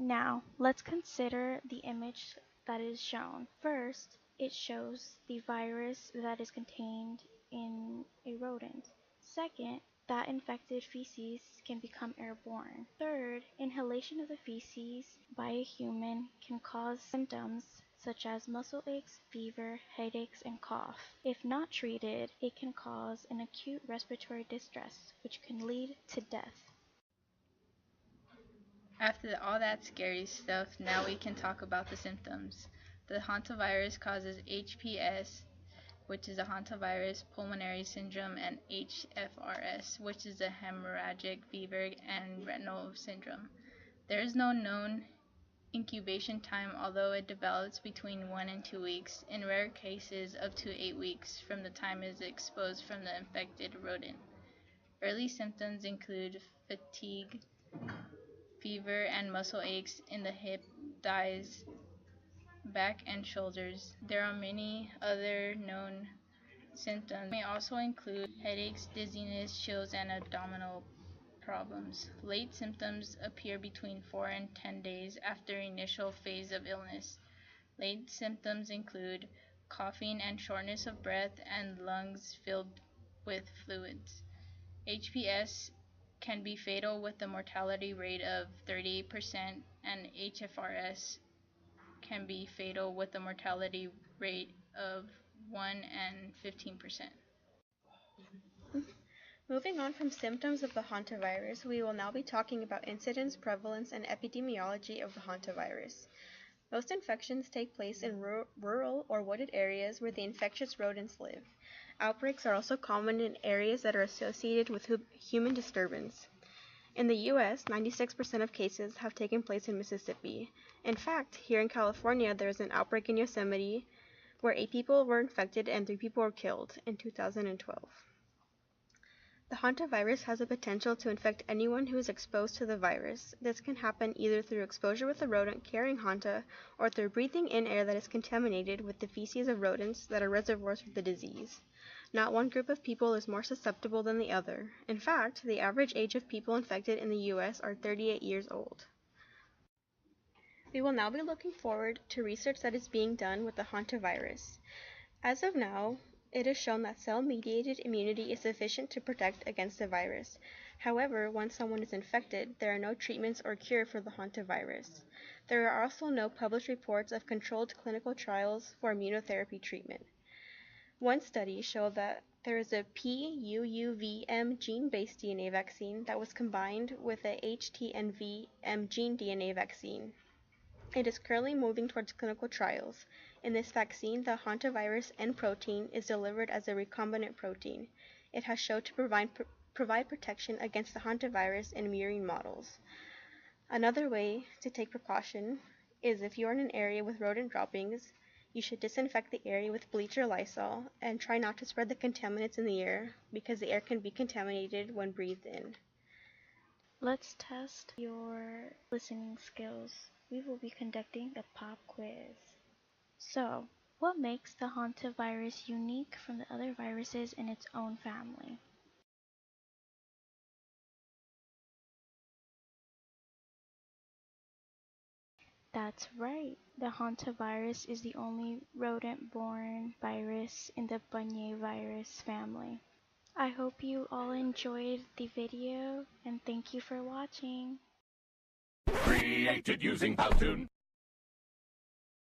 Now, let's consider the image that is shown. First, it shows the virus that is contained in a rodent. Second, that infected feces can become airborne. Third, inhalation of the feces by a human can cause symptoms such as muscle aches, fever, headaches, and cough. If not treated, it can cause an acute respiratory distress, which can lead to death. After all that scary stuff, now we can talk about the symptoms. The hantavirus causes HPS, which is a hantavirus pulmonary syndrome, and HFRS, which is a hemorrhagic fever and retinal syndrome. There is no known incubation time, although it develops between 1 and 2 weeks, in rare cases up to 8 weeks from the time it is exposed from the infected rodent. Early symptoms include fatigue, fever, and muscle aches in the hip, thighs, back, and shoulders. There are many other known symptoms. May also include headaches, dizziness, chills, and abdominal problems. Late symptoms appear between 4 and 10 days after initial phase of illness. Late symptoms include coughing and shortness of breath and lungs filled with fluids. HPS can be fatal with a mortality rate of 38%, and HFRS can be fatal with a mortality rate of 1 and 15%. Moving on from symptoms of the hantavirus, we will now be talking about incidence, prevalence, and epidemiology of the hantavirus. Most infections take place in rural or wooded areas where the infectious rodents live. Outbreaks are also common in areas that are associated with human disturbance. In the U.S., 96% of cases have taken place in Mississippi. In fact, here in California, there is an outbreak in Yosemite where 8 people were infected and 3 people were killed in 2012. The hantavirus has the potential to infect anyone who is exposed to the virus. This can happen either through exposure with a rodent carrying hanta or through breathing in air that is contaminated with the feces of rodents that are reservoirs for the disease. Not one group of people is more susceptible than the other. In fact, the average age of people infected in the U.S. are 38 years old. We will now be looking forward to research that is being done with the hantavirus. As of now, it is shown that cell-mediated immunity is sufficient to protect against the virus. However, once someone is infected, there are no treatments or cure for the hantavirus. There are also no published reports of controlled clinical trials for immunotherapy treatment. One study showed that there is a PUUVM gene-based DNA vaccine that was combined with a HTNVM gene DNA vaccine. It is currently moving towards clinical trials. In this vaccine, the hantavirus N protein is delivered as a recombinant protein. It has shown to provide protection against the hantavirus in murine models. Another way to take precaution is if you are in an area with rodent droppings, you should disinfect the area with bleach or Lysol and try not to spread the contaminants in the air because the air can be contaminated when breathed in. Let's test your listening skills. We will be conducting a pop quiz. So, what makes the hantavirus unique from the other viruses in its own family? That's right. The hantavirus is the only rodent-borne virus in the Hantavirus family. I hope you all enjoyed the video and thank you for watching. Created using Powtoon.